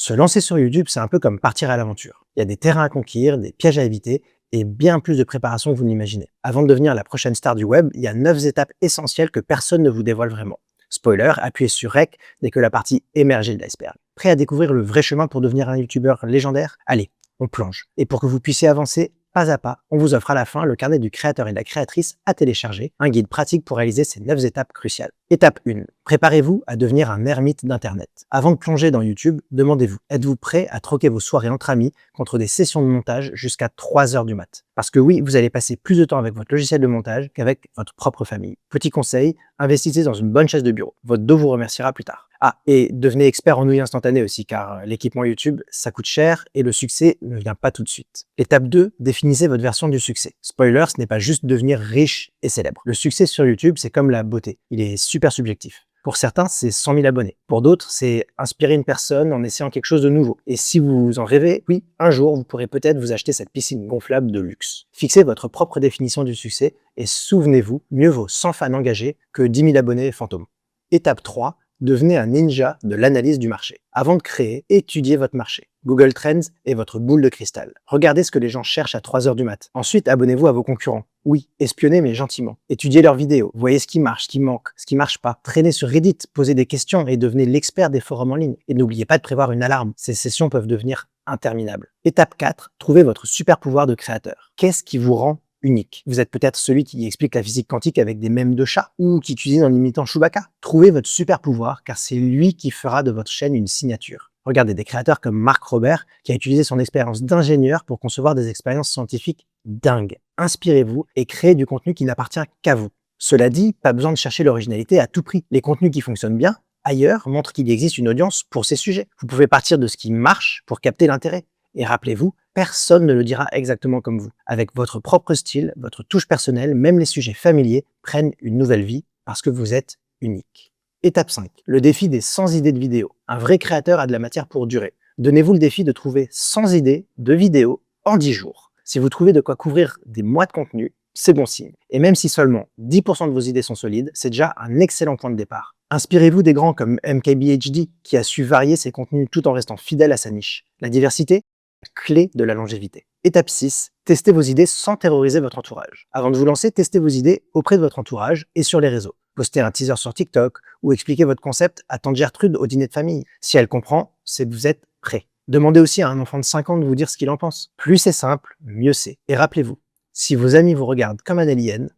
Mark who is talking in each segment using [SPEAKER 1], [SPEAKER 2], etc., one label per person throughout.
[SPEAKER 1] Se lancer sur YouTube, c'est un peu comme partir à l'aventure. Il y a des terrains à conquérir, des pièges à éviter et bien plus de préparation que vous n'imaginez. Avant de devenir la prochaine star du web, il y a 9 étapes essentielles que personne ne vous dévoile vraiment. Spoiler, appuyez sur REC dès que la partie émergée de l'iceberg. Prêt à découvrir le vrai chemin pour devenir un YouTuber légendaire? Allez, on plonge. Et pour que vous puissiez avancer pas à pas, on vous offre à la fin le carnet du créateur et de la créatrice à télécharger, un guide pratique pour réaliser ces 9 étapes cruciales. Étape 1. Préparez-vous à devenir un ermite d'Internet. Avant de plonger dans YouTube, demandez-vous, êtes-vous prêt à troquer vos soirées entre amis contre des sessions de montage jusqu'à 3 heures du mat? Parce que oui, vous allez passer plus de temps avec votre logiciel de montage qu'avec votre propre famille. Petit conseil, investissez dans une bonne chaise de bureau. Votre dos vous remerciera plus tard. Ah, et devenez expert en ouïe instantanée aussi, car l'équipement YouTube, ça coûte cher et le succès ne vient pas tout de suite. Étape 2, définissez votre version du succès. Spoiler, ce n'est pas juste devenir riche et célèbre. Le succès sur YouTube, c'est comme la beauté. Il est super subjectif. Pour certains, c'est 100 000 abonnés. Pour d'autres, c'est inspirer une personne en essayant quelque chose de nouveau. Et si vous en rêvez, oui, un jour, vous pourrez peut-être vous acheter cette piscine gonflable de luxe. Fixez votre propre définition du succès et souvenez-vous, mieux vaut 100 fans engagés que 10 000 abonnés fantômes. Étape 3, devenez un ninja de l'analyse du marché. Avant de créer, étudiez votre marché. Google Trends est votre boule de cristal. Regardez ce que les gens cherchent à 3 heures du mat. Ensuite, abonnez-vous à vos concurrents. Oui, espionnez mais gentiment. Étudiez leurs vidéos, voyez ce qui marche, ce qui manque, ce qui marche pas. Traînez sur Reddit, posez des questions et devenez l'expert des forums en ligne. Et n'oubliez pas de prévoir une alarme. Ces sessions peuvent devenir interminables. Étape 4, trouvez votre super pouvoir de créateur. Qu'est-ce qui vous rend unique? Vous êtes peut-être celui qui explique la physique quantique avec des mèmes de chat ou qui cuisine en imitant Chewbacca. Trouvez votre super pouvoir car c'est lui qui fera de votre chaîne une signature. Regardez des créateurs comme Marc Robert qui a utilisé son expérience d'ingénieur pour concevoir des expériences scientifiques dingues. Inspirez-vous et créez du contenu qui n'appartient qu'à vous. Cela dit, pas besoin de chercher l'originalité à tout prix. Les contenus qui fonctionnent bien ailleurs montrent qu'il existe une audience pour ces sujets. Vous pouvez partir de ce qui marche pour capter l'intérêt. Et rappelez-vous, personne ne le dira exactement comme vous. Avec votre propre style, votre touche personnelle, même les sujets familiers prennent une nouvelle vie parce que vous êtes unique. Étape 5. Le défi des 100 idées de vidéos. Un vrai créateur a de la matière pour durer. Donnez-vous le défi de trouver 100 idées de vidéos en 10 jours. Si vous trouvez de quoi couvrir des mois de contenu, c'est bon signe. Et même si seulement 10% de vos idées sont solides, c'est déjà un excellent point de départ. Inspirez-vous des grands comme MKBHD qui a su varier ses contenus tout en restant fidèle à sa niche. La diversité, clé de la longévité. Étape 6. Testez vos idées sans terroriser votre entourage. Avant de vous lancer, testez vos idées auprès de votre entourage et sur les réseaux. Postez un teaser sur TikTok ou expliquez votre concept à tante Gertrude au dîner de famille. Si elle comprend, c'est que vous êtes prêt. Demandez aussi à un enfant de 5 ans de vous dire ce qu'il en pense. Plus c'est simple, mieux c'est. Et rappelez-vous, si vos amis vous regardent comme un alien,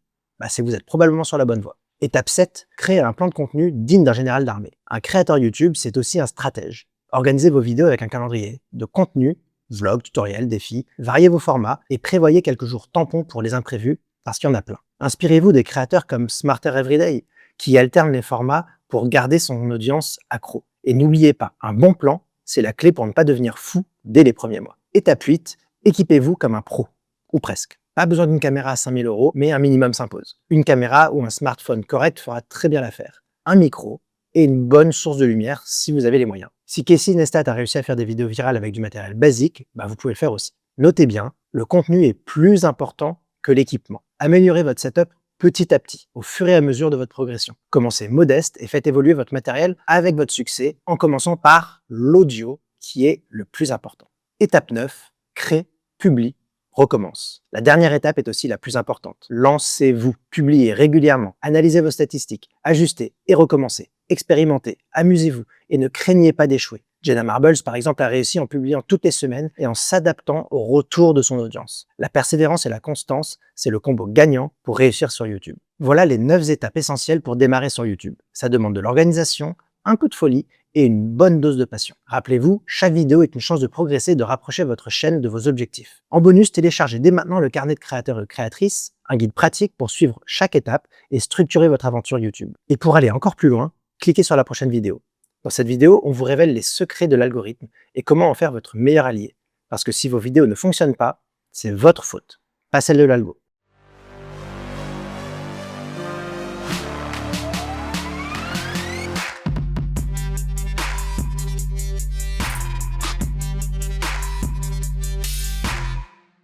[SPEAKER 1] c'est que vous êtes probablement sur la bonne voie. Étape 7. Créez un plan de contenu digne d'un général d'armée. Un créateur YouTube, c'est aussi un stratège. Organisez vos vidéos avec un calendrier de contenu, vlog, tutoriel, défis, variez vos formats et prévoyez quelques jours tampons pour les imprévus parce qu'il y en a plein. Inspirez-vous des créateurs comme Smarter Everyday qui alternent les formats pour garder son audience accro. Et n'oubliez pas, un bon plan, c'est la clé pour ne pas devenir fou dès les premiers mois. Étape 8, équipez-vous comme un pro, ou presque. Pas besoin d'une caméra à 5 000 €, mais un minimum s'impose. Une caméra ou un smartphone correct fera très bien l'affaire. Un micro et une bonne source de lumière si vous avez les moyens. Si Casey Neistat a réussi à faire des vidéos virales avec du matériel basique, vous pouvez le faire aussi. Notez bien, le contenu est plus important que l'équipement. Améliorez votre setup petit à petit, au fur et à mesure de votre progression. Commencez modeste et faites évoluer votre matériel avec votre succès, en commençant par l'audio, qui est le plus important. Étape 9, crée, publie, recommence. La dernière étape est aussi la plus importante. Lancez-vous, publiez régulièrement, analysez vos statistiques, ajustez et recommencez. Expérimentez, amusez-vous et ne craignez pas d'échouer. Jenna Marbles, par exemple, a réussi en publiant toutes les semaines et en s'adaptant au retour de son audience. La persévérance et la constance, c'est le combo gagnant pour réussir sur YouTube. Voilà les 9 étapes essentielles pour démarrer sur YouTube. Ça demande de l'organisation, un coup de folie et une bonne dose de passion. Rappelez-vous, chaque vidéo est une chance de progresser et de rapprocher votre chaîne de vos objectifs. En bonus, téléchargez dès maintenant le carnet de créateurs et créatrices, un guide pratique pour suivre chaque étape et structurer votre aventure YouTube. Et pour aller encore plus loin, cliquez sur la prochaine vidéo. Dans cette vidéo, on vous révèle les secrets de l'algorithme et comment en faire votre meilleur allié. Parce que si vos vidéos ne fonctionnent pas, c'est votre faute, pas celle de l'algo.